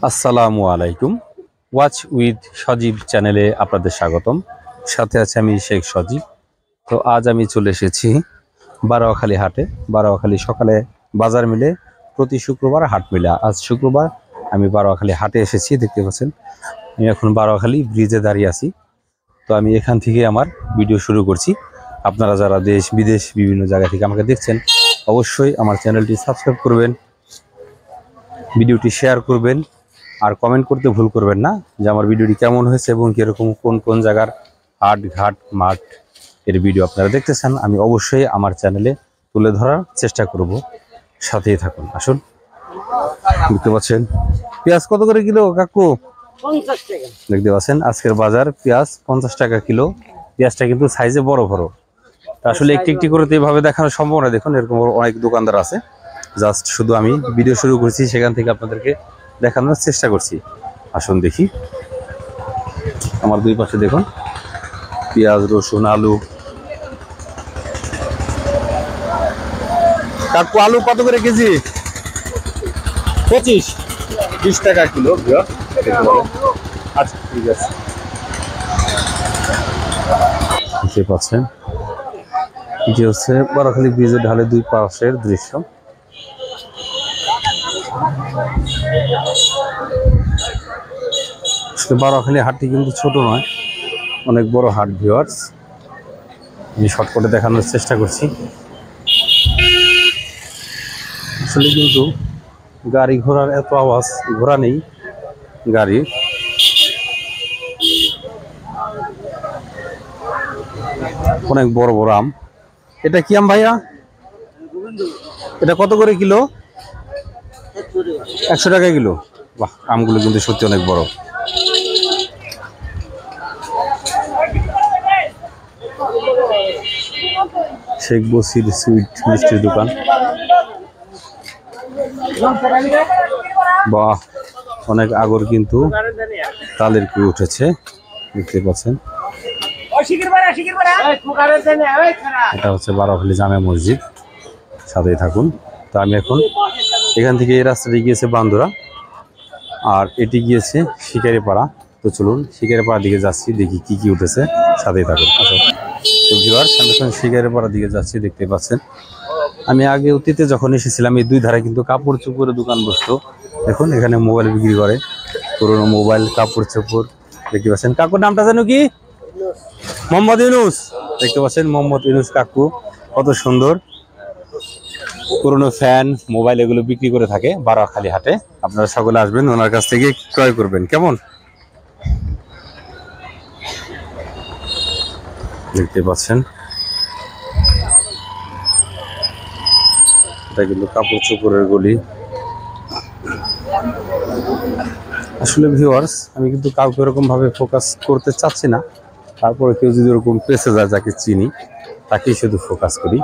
আসসালামু আলাইকুম। Watch with সজীব চ্যানেলে আপনাদের স্বাগতম। সাথে আছে আমি শেখ সজীব। তো আজ আমি চলে এসেছি বারোয়াখালী হাটে। বারোয়াখালী সকালে বাজার মিলে, প্রতি শুক্রবার হাট মিলে। আজ শুক্রবার আমি বারোয়াখালী হাটে এসেছি। দেখতে পাচ্ছেন আমি এখন বারোয়াখালী ব্রিজে দাঁড়িয়ে আছি। তো আমি এখান থেকে আমার ভিডিও শুরু করছি। আপনারা যারা দেশ বিদেশ বিভিন্ন জায়গা থেকে আমাকে দেখছেন, অবশ্যই আমার চ্যানেলটি সাবস্ক্রাইব করবেন, ভিডিওটি শেয়ার করবেন, আর কমেন্ট করতে ভুল করবেন না যে আমার ভিডিওটি কেমন হয়েছে এবং কীরকম কোন কোন জায়গার হাট ঘাট মাঠ এর ভিডিও আপনারা দেখতেছেন। আমি অবশ্যই আমার চ্যানেলে তুলে ধরার চেষ্টা করব, সাথেই থাকুন। আসুন, দেখতে পাচ্ছেন পেঁয়াজ কত করে কিলো কাকু? 50 টাকা। দেখতে পাচ্ছেন আজকের বাজার পেঁয়াজ 50 টাকা কিলো। পেঁয়াজটা কিন্তু সাইজে বড় বড়। তা আসলে একটি একটি করে তো এইভাবে দেখানো সম্ভব না। দেখুন এরকম অনেক দোকানদার আছে, জাস্ট শুধু আমি ভিডিও শুরু করছি, সেখান থেকে আপনাদেরকে দেখানোর চেষ্টা করছি। আসুন দেখি, আমার দুই পাশে দেখুন পেঁয়াজ, রসুন, আলু। কাকু আলু কত করে কেজি? 25, 20 টাকা কিলো। আচ্ছা ঠিক আছে। দেখতে পাচ্ছেন এটি হচ্ছে বারোয়াখালী ব্রিজের ঢালে দুই পাশের দৃশ্য। বারোয়াখালী হাটটি কিন্তু ছোট নয়, অনেক বড় হাট। ভিউয়ার্স, আমি শর্টকাটে দেখানোর চেষ্টা করছি। আসলে কিন্তু গাড়ি ঘোড়ার এত আওয়াজ, ঘোড়া নেই গাড়ি। অনেক বড় বড় আম। এটা কি আম ভাইয়া? এটা কত করে কিলো? 100 টাকা কিলো। বাহ, আমগুলো কিন্তু সত্যি অনেক বড়। শেখ বসির সুইট মিষ্টির দোকান। বাহ, অনেক আগর কিন্তু তালের কি উঠেছে, দেখতে পাচ্ছেন। এটা হচ্ছে বারোয়াখালী জামে মসজিদ, সাথেই থাকুন। তো আমি এখন এখান থেকে এই রাস্তাটি গিয়েছে বান্দুরা, আর এটি গিয়েছে শিকারিপাড়া। তো চলুন শিকারিপাড়ার দিকে যাচ্ছি, দেখি কি কি উঠেছে, সাথেই থাকুন। আচ্ছা, তো ভিউয়ার্স, আমি এখন শিকারিপাড়ার দিকে যাচ্ছি। দেখতে পাচ্ছেন আমি আগে অতীতে যখন এসেছিলাম এই দুই ধারে কিন্তু কাপড় চোপড়ের দোকান বসতো। দেখুন এখানে মোবাইল বিক্রি করে, পুরোনো মোবাইল, কাপড় চোপড়। দেখতে পাচ্ছেন কাকুর নামটা জানো কি? মোহাম্মদ ইউনুস। দেখতে পাচ্ছেন মোহাম্মদ ইউনুস কাকু, কত সুন্দর পুরোনো ফ্যান, মোবাইল এগুলো বিক্রি করে থাকে বারোয়াখালী হাটে। আপনারা সকলে আসবেন, ওনার কাছ থেকে ক্রয় করবেন। কেমন? দেখতে পাচ্ছেন এটা কিন্তু কাপড় চোপড়ের গলি। আসলে ভিউয়ার্স, আমি কিন্তু কাউকে এরকম ভাবে ফোকাস করতে চাচ্ছি না। তারপরে কেউ যদি ওরকম পেছে যায়, যাকে চিনি তাকেই শুধু ফোকাস করি।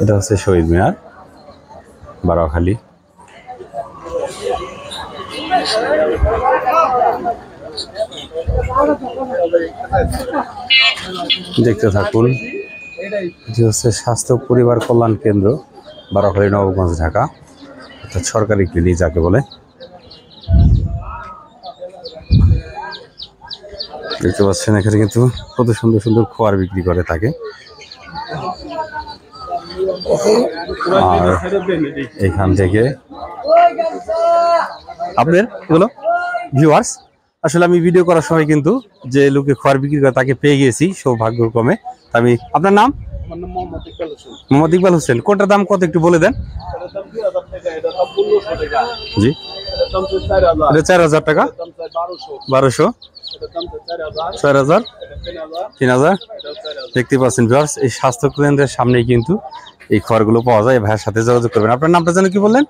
এটা হচ্ছে শহীদ মিনার, বারোয়াখালী। দেখতে থাকুন। এটি হচ্ছে স্বাস্থ্য পরিবার কল্যাণ কেন্দ্র, বারোয়াখালী, নবগঞ্জ, ঢাকা। অর্থাৎ সরকারি ক্লিনিক যাকে বলে। দেখতে পাচ্ছেন এখানে কিন্তু কত সুন্দর সুন্দর খোয়ার বিক্রি করে থাকে। আর এখান থেকে আপনার এগুলো ভিউয়ার্স, আসলে আমি ভিডিও করার সময় কিন্তু যে লোকে খোয়ার বিক্রি করে তাকে পেয়ে গেছি সৌভাগ্যক্রমে। আমি, আপনার নাম? মোহাম্মদ ইকবাল হোসেন। কোনটার দাম কত একটু বলে দেন। জি, এটা 4000 টাকা, 1200, 4000, 3000। দেখতে পাচ্ছেন ভিউয়ার্স, এই স্বাস্থ্য কেন্দ্রের সামনেই কিন্তু এই খড়গুলো পাওয়া যায়। ভাইয়ের সাথে যোগাযোগ করবেন। আপনার নামটা যেন কি বললেন?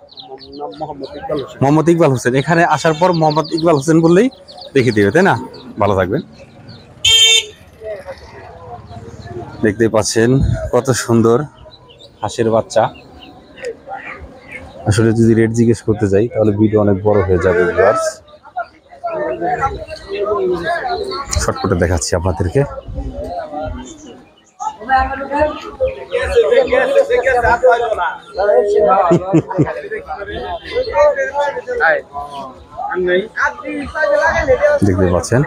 মোহাম্মদ ইকবাল হোসেন। এখানে আসার পর মোহাম্মদ ইকবাল হোসেন বললেই দেখে দিবে, তাই না? ভালো থাকবেন। দেখতে পাচ্ছেন কত সুন্দর হাঁসের বাচ্চা। আসলে যদি রেট জিজ্ঞেস করতে যাই তাহলে ভিডিও অনেক বড় হয়ে যাবে ভিউয়ার্স। শর্টকাটে দেখাচ্ছি আপনাদেরকে। দেখতে পাচ্ছেন,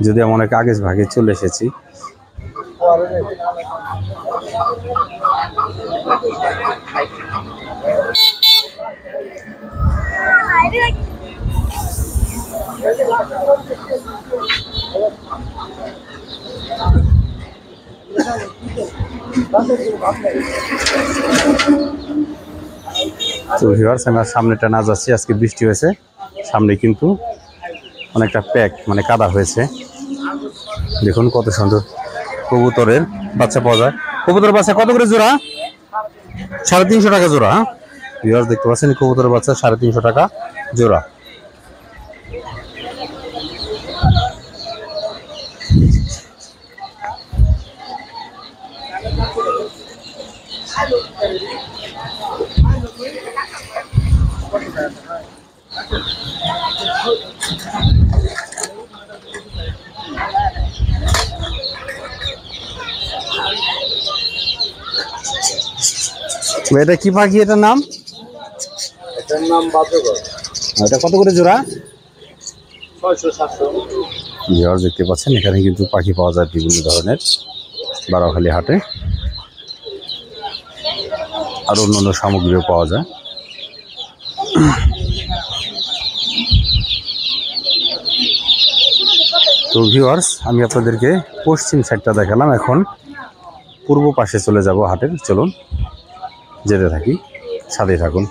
যদি আমি অনেক আগে ভাগে চলে এসেছি। তো ভিউয়ার্স, আমার সামনেটা না যাচ্ছি, আজকে বৃষ্টি হয়েছে, সামনে কিন্তু অনেকটা প্যাক মানে কাদা হয়েছে। দেখুন কত সুন্দর কবুতরের বাচ্চা পাওয়া যায়। কবুতরের বাচ্চা কত করে জোড়া? 350 টাকা জোড়া। ভিউয়ার্স দেখতে পাচ্ছেন, কবুতরের বাচ্চা 350 টাকা জোড়া। এটা কি পাখি? এটার নাম বাজুগর। এটা কত করে জোড়া? 600-700। দেখতে পাচ্ছেন, এখানে কিন্তু পাখি পাওয়া যায় বিভিন্ন ধরনের বারোখালী হাটে, আর অন্যান্য সামগ্রীও পাওয়া যায়। তো ভিউয়ার্স, আমি আপনাদেরকে পশ্চিম সাইডটা দেখালাম, এখন পূর্ব পাশে চলে যাব হাটের। চলুন যেতে থাকি, সাথে থাকুন।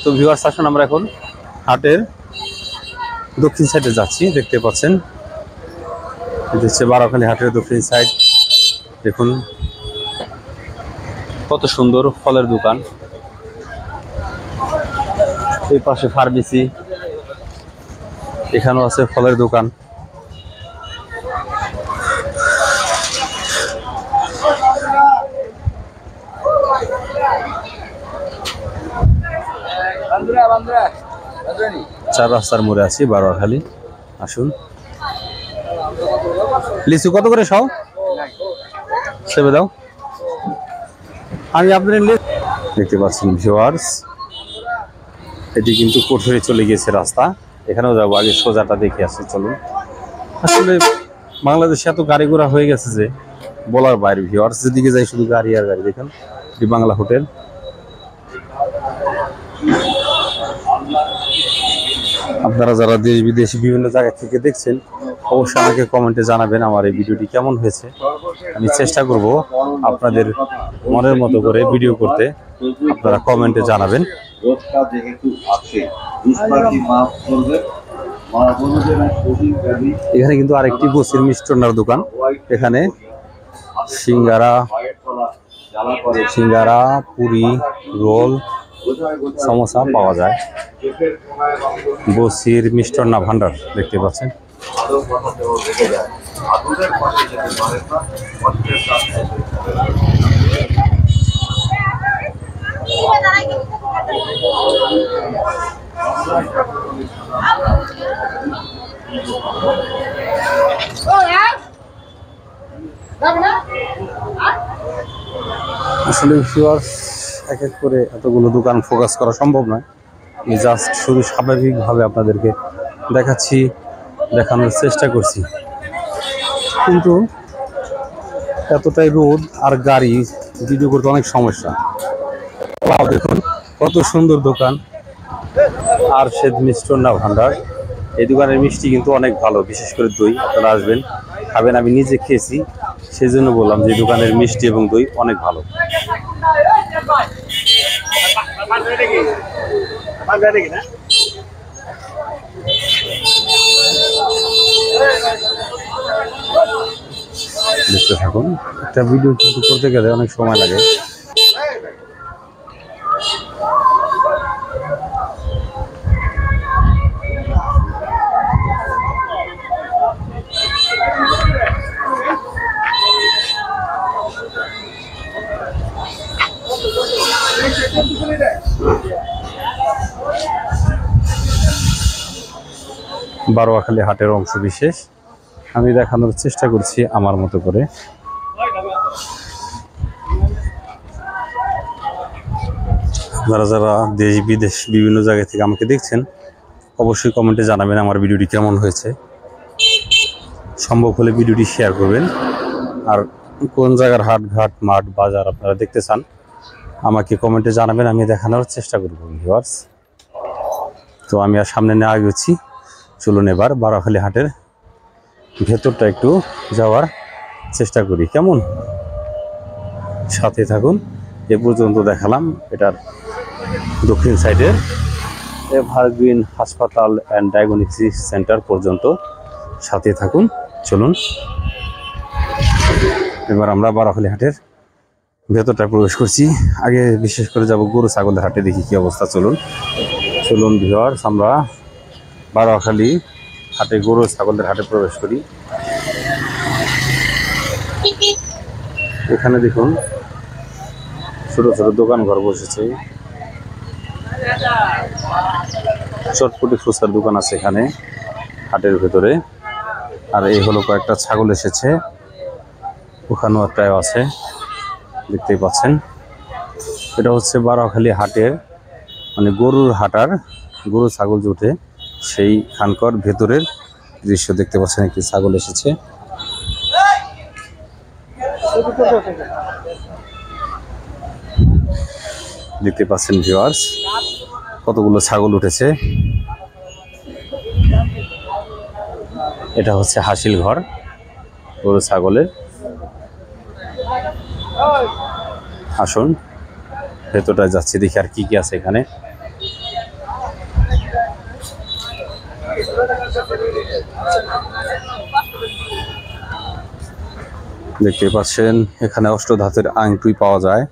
তো ভিউয়ার্স, আসুন আমরা এখন হাটের দক্ষিণ সাইডে যাচ্ছি। দেখতে পাচ্ছেন, এটা হচ্ছে বারোখালী হাটের দক্ষিণ সাইড। দেখুন কত সুন্দর ফলের দোকান। এই পাশে ফার্মেসি, এখানেও আছে ফলের দোকান। চার রাস্তার মোড়ে আছি, বারোখালী। আসুন। লিচু কত করে সব? সেবে দাও। আমি আপনাদের দেখতে পাচ্ছেন ভিউয়ার্স, এটি কিন্তু কোঠরে চলে গিয়েছে রাস্তা, এখানেও যাবো। আগে সোজাটা দেখে আসি, চলুন। আসলে বাংলাদেশে এত গাড়ি ঘোড়া হয়ে গেছে যে বলার বাইরে। ভিউয়ার্স, যেদিকে যাই শুধু গাড়ি আর গাড়ি। দেখেন এটি বাংলা হোটেল। আপনারা যারা দেশ বিদেশি বিভিন্ন জায়গা থেকে দেখছেন, অবশ্যই আমাকে কমেন্টে জানাবেন আমার এই ভিডিওটি কেমন হয়েছে। আমি চেষ্টা করব আপনাদের মনের মতো করে ভিডিও করতে, আপনারা কমেন্টে জানাবেন। এখানে কিন্তু আরেকটি বসির মিষ্টান্নার দোকান। এখানে সিঙ্গারা, পুরি, রোল, সমোসা পাওয়া যায়। বসির মিষ্টান্ন ভান্ডার দেখতে পাচ্ছেন। আসলে এক এক করে এতগুলো দোকান ফোকাস করা সম্ভব নয়। আমি জাস্ট শুধু স্বাভাবিকভাবে আপনাদেরকে দেখাচ্ছি, দেখানোর চেষ্টা করছি। কিন্তু এতটাই রোদ আর গাড়ি, ভিডিও করতে অনেক সমস্যা। দেখুন কত সুন্দর দোকান, আর সে মিষ্টান্ন ভান্ডার। এই দোকানের মিষ্টি কিন্তু অনেক ভালো, বিশেষ করে দই। আপনারা আসবেন, খাবেন। আমি নিজে খেয়েছি, সেই জন্য বললাম যে দোকানের মিষ্টি এবং দই অনেক ভালো। দেখতে থাকুন। একটা ভিডিও কিন্তু করতে গেলে অনেক সময় লাগে। বারোয়াখালী হাটের অংশ বিশেষ। আমি দেখানোর চেষ্টা করছি আমার মতো করে। যারা যারা দেশ বিদেশ বিভিন্ন জায়গা থেকে আমাকে দেখছেন অবশ্যই কমেন্টে জানাবেন আমার ভিডিওটি কেমন হয়েছে। সম্ভব হলে ভিডিওটি শেয়ার করবেন। আর কোন জায়গার হাট ঘাট মাঠ বাজার আপনারা দেখতে চান আমাকে কমেন্টে জানাবেন, আমি দেখানোর চেষ্টা করব ভিউয়ার্স। তো আমি আর সামনে নিয়ে এগোচ্ছি, চলুন এবার বারোয়াখালী হাটের ভেতরটা একটু যাওয়ার চেষ্টা করি, কেমন? সাথে থাকুন। এ পর্যন্ত দেখালাম এটার দক্ষিণ সাইডের এভারগ্রিন হাসপাতাল অ্যান্ড ডায়াগনস্টিক সেন্টার পর্যন্ত, সাথে থাকুন। চলুন এবার আমরা বারোয়াখালী হাটের ভেতরটা প্রবেশ করছি। আগে বিশেষ করে যাব গরু ছাগলের হাটে, দেখি কি অবস্থা। চলুন ভিউয়ার্স, আমরা বারোয়াখালী হাটে গরু ছাগলের হাটে প্রবেশ করি। এখানে দেখুন ছোট ছোট দোকান ঘর বসেছে, চটপটি ফুচকার দোকান আছে এখানে হাটের ভেতরে। আর এই হলো কয়েকটা ছাগল এসেছে, ওখানেও একটাও আছে, দেখতেই পাচ্ছেন। এটা হচ্ছে বারোয়াখালী হাটের মানে গরুর হাটার গরু ছাগল জুটে সেই খানকর ভেতরের দৃশ্য দেখতে পাচ্ছেন। একটি ছাগল এসেছে, দেখতে পাচ্ছেন ভিউয়ার্স কতগুলো ছাগল উঠেছে। এটা হচ্ছে হাসিল ঘর গরু ছাগলের। আসুন ভেতরটায় যাচ্ছি, দেখি আর কি কি আছে এখানে। দেখতে পাচ্ছেন এখানে অষ্টধাতুর আংটি পাওয়া যায়।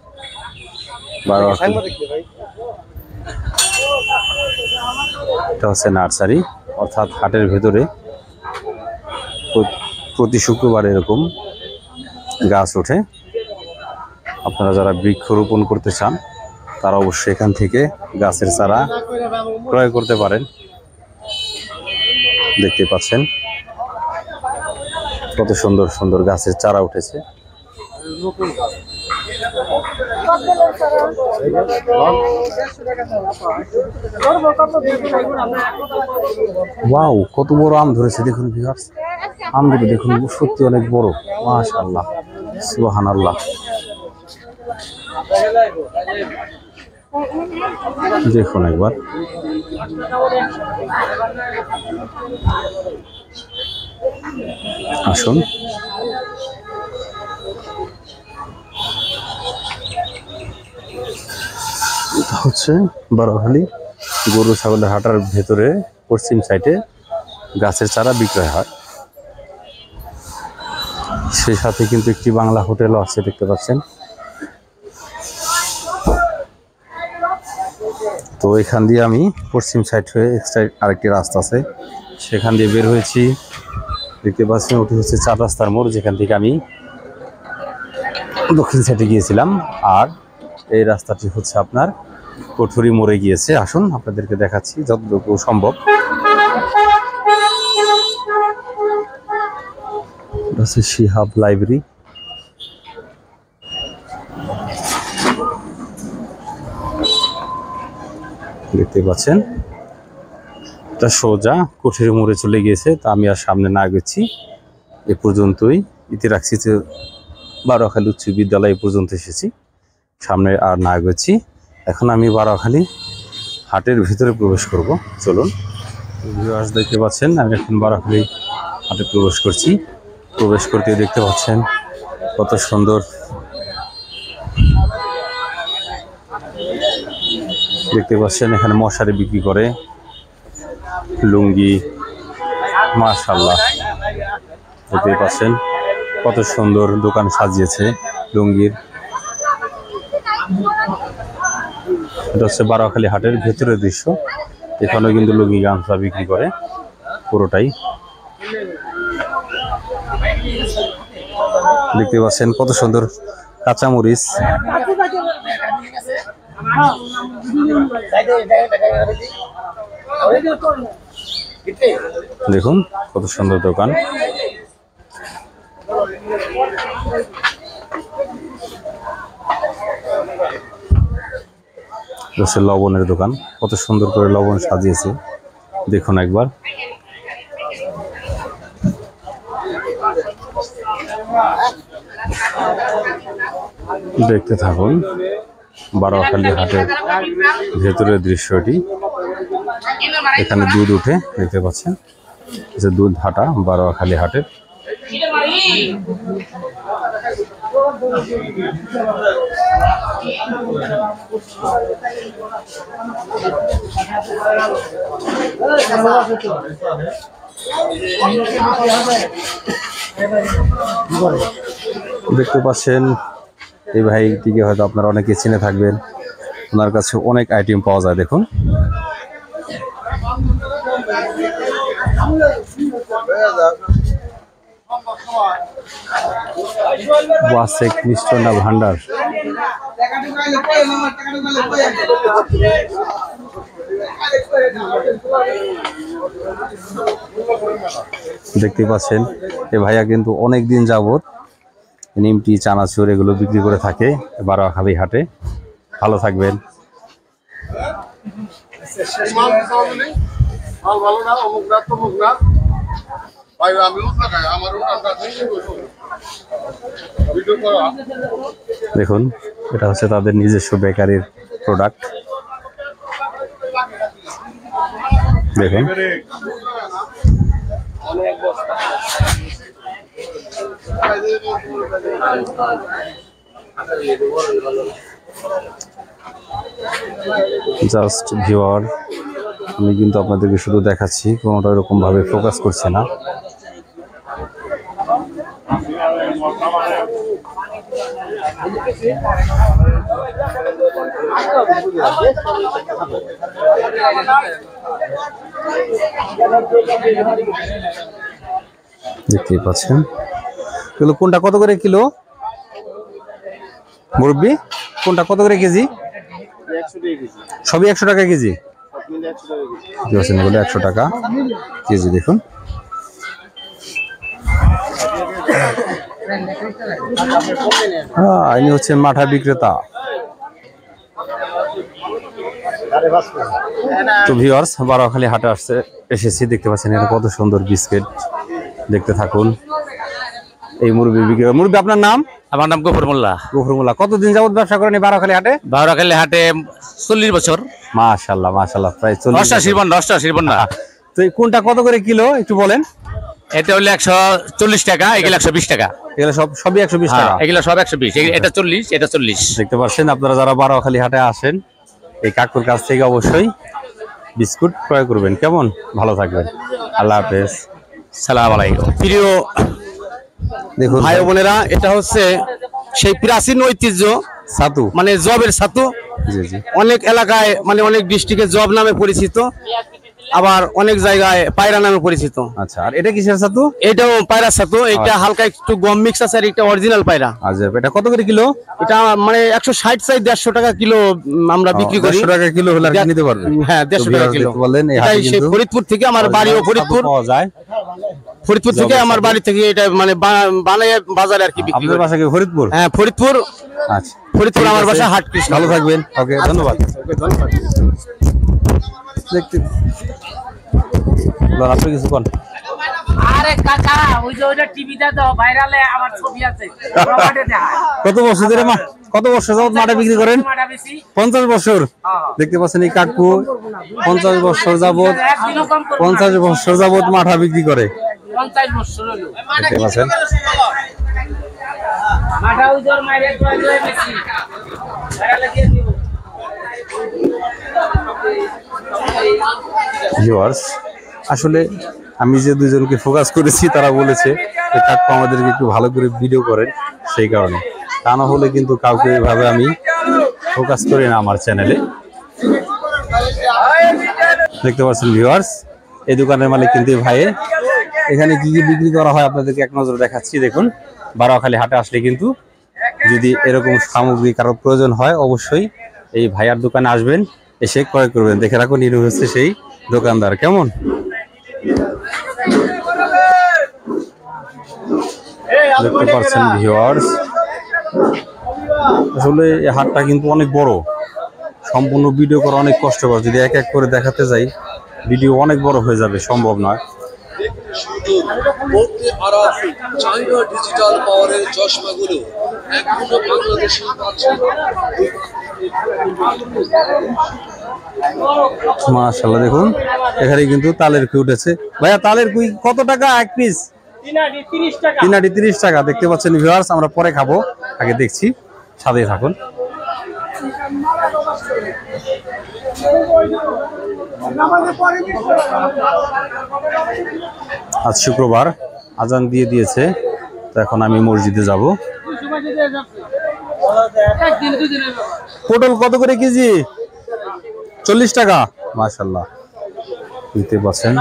এটা হচ্ছে নার্সারি, অর্থাৎ হাটের ভেতরে প্রতি শুক্রবার এরকম গাছ ওঠে। আপনারা যারা বৃক্ষরোপণ করতে চান তারা অবশ্যই এখান থেকে গাছের চারা ক্রয় করতে পারেন। দেখতে পাচ্ছেন কত সুন্দর সুন্দর গাছের চারা উঠেছে। ওয়াও, কত বড় আম ধরেছে দেখুন ভিউয়ার্স। আমগুলো দেখুন সত্যি অনেক বড়, মাশাআল্লাহ, সুবহানাল্লাহ। দেখুন একবার, আসুন। এটা হচ্ছে বারোয়াখালী গরু ছাগলের হাটার ভেতরে পশ্চিম সাইডে গাছের চারা বিক্রয় হয়। সেই সাথে কিন্তু একটি বাংলা হোটেলও আছে, দেখতে পাচ্ছেন। তো এখান দিয়ে আমি পশ্চিম সাইড হয়ে আরেকটি রাস্তা আছে, সেখান দিয়ে বের হয়েছি। দেখতে পাচ্ছেন ওটি হচ্ছে 4 রাস্তার মোড়, যেখান থেকে আমি দক্ষিণ সাইডে গিয়েছিলাম। আর এই রাস্তাটি হচ্ছে আপনার কঠুরি মোড়ে গিয়েছে। আসুন আপনাদেরকে দেখাচ্ছি যতটুকু সম্ভব। এটা হচ্ছে শিহাব লাইব্রেরি। দেখতে পাচ্ছেন এটা সোজা কঠুরি মোড়ে চলে গিয়েছে। তা আমি আর সামনে না গেছি, এ পর্যন্তই ইতি রাখছি। যে বারোয়াখালী উচ্চ বিদ্যালয় পর্যন্ত এসেছি, সামনে আর না গেছি। এখন আমি বারোয়াখালী হাটের ভিতরে প্রবেশ করব। চলুন ভিউয়ার্স, দেখতে পাচ্ছেন আমি এখন বারোয়াখালী হাটে প্রবেশ করছি। প্রবেশ করতে দেখতে পাচ্ছেন কত সুন্দর, দেখতে পাচ্ছেন এখানে মশারি বিক্রি করে, লুঙ্গি, মাশাআল্লাহ। দেখতে পাচ্ছেন কত সুন্দর দোকান সাজিয়েছে লুঙ্গির। এটা হচ্ছে বারোয়াখালী হাটের ভেতরের দৃশ্য। এখানেও কিন্তু লুঙ্গি গামছা বিক্রি করে পুরোটাই। দেখতে পাচ্ছেন কত সুন্দর কাঁচামরিচ। দেখুন কত সুন্দর দোকান। লবণের দোকান, কত সুন্দর করে লবণ সাজিয়েছে দেখুন একবার। দেখতে থাকুন বারোয়াখালী হাটের ভেতরের দৃশ্যটি। এখানে দুধ উঠে দেখতে পাচ্ছেন, যে দুধ হাটা বারোয়াখালী হাটের। দেখতে পাচ্ছেন এই ভাইটিকে হয়তো আপনারা অনেকে চিনে থাকবেন, ওনার কাছে অনেক আইটেম পাওয়া যায় দেখুন। ওয়াসেক মিষ্টান্ন ভান্ডার। দেখতে পাচ্ছেন এই ভাইয়া কিন্তু অনেক দিন যাবত নিমটি, চানাচুর এগুলো বিক্রি করে থাকে বারোয়াখালী হাটে। ভালো থাকবেন। দেখুন এটা হচ্ছে তাদের নিজস্ব বেকারির প্রোডাক্ট। দেখুন জাস্ট ভিউয়ার, আমি কিন্তু আপনাদেরকে শুধু দেখাচ্ছি, কোনোটা এরকম ভাবে ফোকাস করছে না। দেখতেই পাচ্ছেন এগুলো কোনটা কত করে কিলো মুরব্বি, কোনটা কত করে কেজি? সবই 100 টাকা কেজি। এগুলো 100 টাকা কেজি। দেখুন ইনি হচ্ছেন মাঠা বিক্রেতা। তো ভিউয়ার্স বারোয়াখালী হাটে এসেছি, দেখতে পাচ্ছেন এটা কত সুন্দর বিস্কিট। দেখতে থাকুন। এই মুরব্বি বিক্রেতা। মুরব্বি আপনার নাম? আমার নাম গফুর মোল্লা। গফুর মোল্লা, কতদিন যাবত ব্যবসা করেন এই বারোয়াখালী হাটে? বারোয়াখালী হাটে 40 বছর। মাশাআল্লাহ মাশাআল্লাহ, প্রায় 40 না। তো এই কোনটা কত করে কিলো একটু বলেন? এটা হলো 140 টাকা, এগুলো 120 টাকা। এগুলো সবই 120 টাকা। এগুলো সব 120, এটা 40, এটা 40। দেখতে পাচ্ছেন আপনারা যারা বারোয়াখালী হাটে আসেন এই কাকুর কাছ থেকে অবশ্যই বিস্কুট ক্রয় করবেন। কেমন? ভালো থাকবেন। আল্লাহ হাফেজ। সালাম আলাইকুম। প্রিয় দেখুন ভাই বোনেরা, এটা হচ্ছে সেই প্রাচীন ঐতিহ্য ছাতু, মানে জবের ছাতু। জি জি। অনেক এলাকায় মানে অনেক ডিস্ট্রিক্টে জব নামে পরিচিত, আবার অনেক জায়গায় পায়রা নামে পরিচিত। আচ্ছা, আর এটা কিসের ছাতু? এটাও পায়রা ছাতু। এটা হালকা একটু গম মিক্স আছে, আর এটা অরিজিনাল পায়রা। আচ্ছা, এটা কত করে কিলো? এটা মানে 160 চাই 150 টাকা কিলো আমরা বিক্রি করি। 150 টাকা কিলো হলে আর নিতে পারবেন। হ্যাঁ, 150 টাকা কিলো। বলেন এই হাটে কিন্তু ফরিদপুর থেকে আমার বাড়িও ফরিদপুর পাওয়া যায়। ফরিদপুর থেকে আমার বাড়ি থেকে এটা মানে বানায় বাজারে আর কি বিক্রি আপনার করি। বাসা কি ফরিদপুর? হ্যাঁ, ফরিদপুর। আচ্ছা, ফরিদপুর আমার বাসা হাট কৃষ্ণ। ভালো থাকবেন। ওকে, ধন্যবাদ। দেখতে আপনি কিছু কোন? আরে কাকা, ওই যে ওইটা টিভিতে দাও, ভাইরালে আমার ছবি আছে। কত বছর ধরে কত বছর যাবত মাঠে বিক্রি করেন? 50 বছর। দেখতে পাচ্ছেন এই কাকু 50 বছর যাবত 50 বছর যাবত মাঠা বিক্রি করে। 50 বছর হলো। দেখতে পাচ্ছেন মাঠা ওই জোর মাইরে জয় মেসি। ভাইরালে দিয়ে দিব। ভিউয়ার্স, আসলে আমি যে দুজনকে ফোকাস করেছি তারা বলেছে যে কাকু আমাদেরকে একটু ভালো করে ভিডিও করেন, সেই কারণে। তা না হলে কিন্তু কাউকে এভাবে আমি ফোকাস করি না আমার চ্যানেলে। দেখতে পাচ্ছেন ভিউয়ার্স, এই দোকানের মালিক কিন্তু এই ভাইয়ের। এখানে কি কি বিক্রি করা হয় আপনাদেরকে এক নজরে দেখাচ্ছি। দেখুন, বারোয়াখালী হাটে আসলে কিন্তু যদি এরকম সামগ্রী কারো প্রয়োজন হয় অবশ্যই এই ভাইয়ার দোকানে আসবেন, এসে ক্রয় করবেন। দেখে রাখুন, ইনি হচ্ছে সেই দোকানদার। কেমন? দেখতে পাচ্ছেন ভিউয়ার্স, আসলে এই হাটটা কিন্তু অনেক বড়, সম্পূর্ণ ভিডিও করা অনেক কষ্টকর। যদি এক এক করে দেখাতে যাই ভিডিও অনেক বড় হয়ে যাবে, সম্ভব নয়। চাইনা ডিজিটাল পাওয়ারের চশমাগুলো এখনো বাংলাদেশে মাশাআল্লাহ, দেখুন এখানে কিন্তু তালের কুই উঠেছে। ভাইয়া তালের কুই কত টাকা এক পিস? 30 টাকা। দেখতে পাচ্ছেন ভিউয়ার্স, আমরা পরে খাবো, আগে দেখছি, সাথেই থাকুন। আজ শুক্রবার, আজান দিয়ে দিয়েছে, তো এখন আমি মসজিদে যাব। পটল কত করে কেজি? 40 টাকা। মাশাআল্লাহ, দেখতে পাচ্ছেন।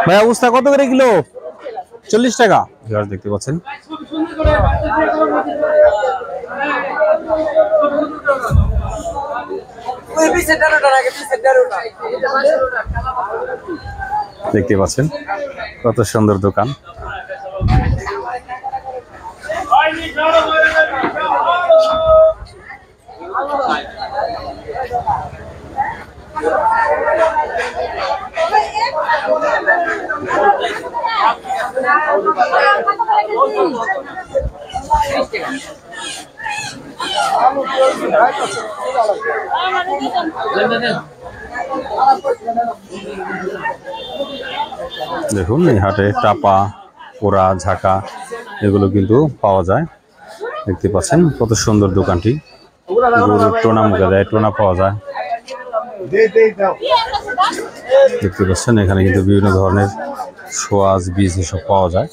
ভাইয়া উস্তা কত করে কিলো? 40 টাকা। দেখতে পাচ্ছেন। দেখতে পাচ্ছেন কত সুন্দর দোকান। দেখুন এই হাটে টাপা, পোড়া, ঝাঁকা এগুলো কিন্তু পাওয়া যায়। দেখতে পাচ্ছেন কত সুন্দর দোকানটি। গরুর টোনা মুখে দেয়, টোনা পাওয়া যায়। দেখতে পাচ্ছেন এখানে কিন্তু বিভিন্ন ধরনের সোয়াজ, বীজ এসব পাওয়া যায়।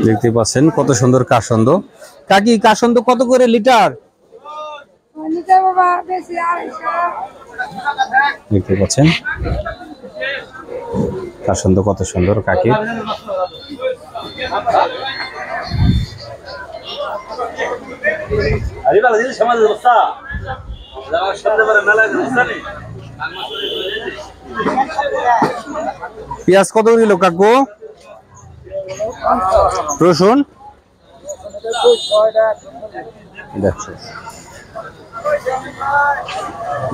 দেখতে পাচ্ছেন কত সুন্দর কাসন্দ। কাকি কাসন্দ কত করে লিটার? দেখতে পাচ্ছেন কাসন্দ কত সুন্দর কাকি। পেঁয়াজ কত কিলো কাকু? রসুন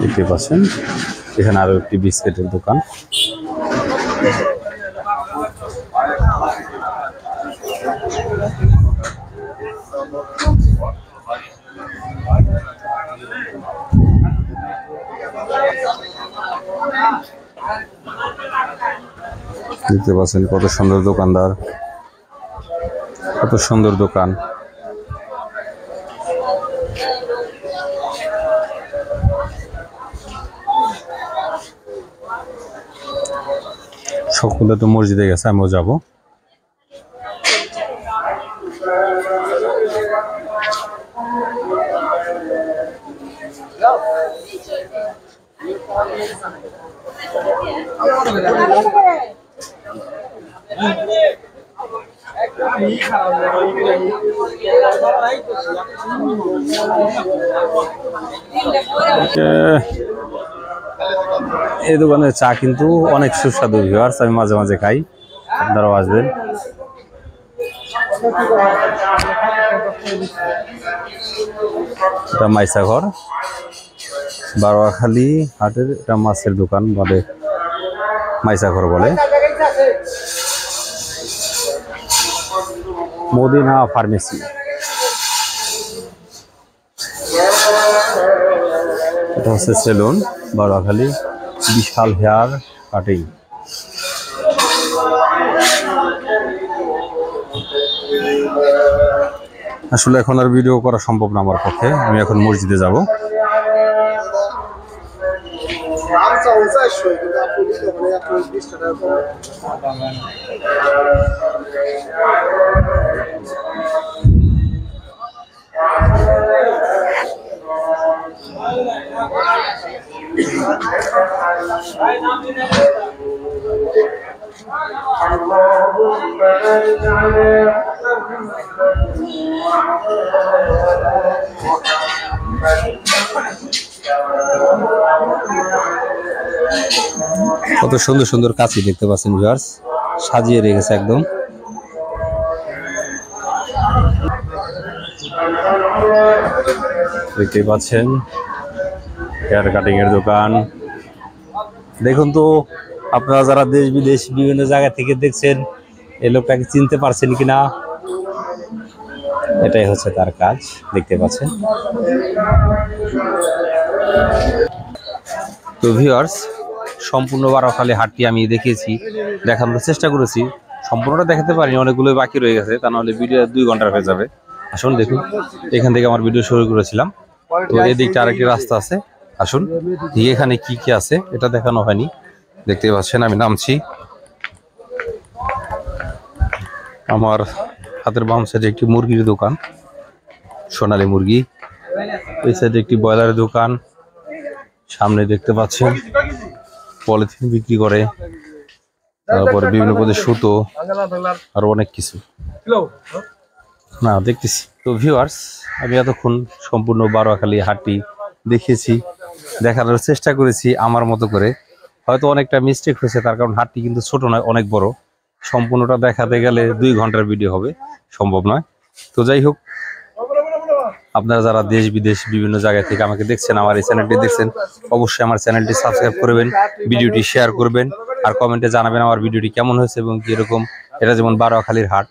দেখতে পাচ্ছেন এখানে আরো একটি বিস্কিটের দোকান। দেখতে পাচ্ছেন কত সুন্দর দোকানদার, কত সুন্দর দোকান। সকলে তো মসজিদে গেছে, আমিও যাব। এই দোকানের চা কিন্তু অনেক সুস্বাদু ভিউয়ার্স, আমি মাঝে মাঝে খাই, আপনারাও আসবেন। এটা মাইসা ঘর, বারোয়াখালী হাটের এটা মাছের দোকান বলে, মাইসা ঘর বলে। মদিনা ফার্মেসি, এটা হচ্ছে সেলুন বারোয়াখালী, বিশাল হেয়ার কাটিং। আসলে এখন আর ভিডিও করা সম্ভব না আমার পক্ষে, আমি এখন মসজিদে যাব। কত সুন্দর সুন্দর কাঁচি দেখতে পাচ্ছেন ভিউয়ার্স, সাজিয়ে রেখেছে একদম। দেখতে পাচ্ছেন হেয়ার কাটিং এর দোকান। দেখুন তো আপনারা যারা দেশ বিদেশ বিভিন্ন জায়গা থেকে দেখছেন, এই লোকটাকে চিনতে পারছেন কিনা? এটাই হচ্ছে তার কাজ, দেখতে পাচ্ছেন। তো ভিউয়ার্স, সম্পূর্ণ বারোখালী হাটটি আমি দেখানোর চেষ্টা করেছি। সম্পূর্ণটা দেখাতে পারিনি, অনেকগুলো বাকি রয়ে গেছে, তা নাহলে ভিডিও 2 ঘন্টার হয়ে যাবে। আসুন দেখুন, এখান থেকে আমার ভিডিও শুরু করেছিলাম। তো এই দিকটা আরেকটি রাস্তা আছে, আসুন এখানে কি কি আছে এটা দেখানো হয়নি। দেখতে পাচ্ছেন আমি নামছি। আমার হাতের বাম সাইডে একটি মুরগির দোকান, সোনালী মুরগি। এই সাইডে একটি ব্রয়লারের দোকান। সামনে দেখতে পাচ্ছেন পলিথিন বিক্রি করে, তারপরে বিভিন্ন পদের সুতো, আর অনেক কিছু না দেখতেছি। তো ভিউয়ার্স, আমি এতক্ষণ সম্পূর্ণ বারোখালী হাটটি দেখানোর চেষ্টা করেছি আমার মতো করে। হয়তো অনেকটা মিস্টেক হয়েছে, তার কারণ হাটটি কিন্তু ছোট নয়, অনেক বড়। সম্পূর্ণটা দেখাতে গেলে 2 ঘন্টার ভিডিও হবে, সম্ভব নয়। তো যাই হোক, আপনারা যারা দেশ বিদেশ বিভিন্ন জায়গা থেকে আমাকে দেখছেন, আমার এই চ্যানেলটি দেখছেন, অবশ্যই আমার চ্যানেলটি সাবস্ক্রাইব করবেন, ভিডিওটি শেয়ার করবেন, আর কমেন্টে জানাবেন আমার ভিডিওটি কেমন হয়েছে এবং কি এরকম, এটা যেমন বারোখালীর হাট,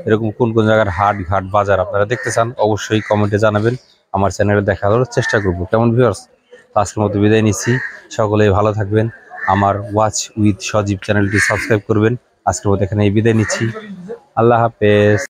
এরকম কোন কোন জায়গার হাট ঘাট বাজার আপনারা দেখতে চান, অবশ্যই কমেন্টে জানাবেন। আমার চ্যানেলে দেখানোর চেষ্টা করব। কেমন ভিউয়ার্স, আজকের মতো বিদায় নিচ্ছি। সকলেই ভালো থাকবেন। আমার ওয়াচ উইথ সজীব চ্যানেলটি সাবস্ক্রাইব করবেন। আজকের মতো এখানে বিদায় নিচ্ছি। আল্লাহ হাফেজ।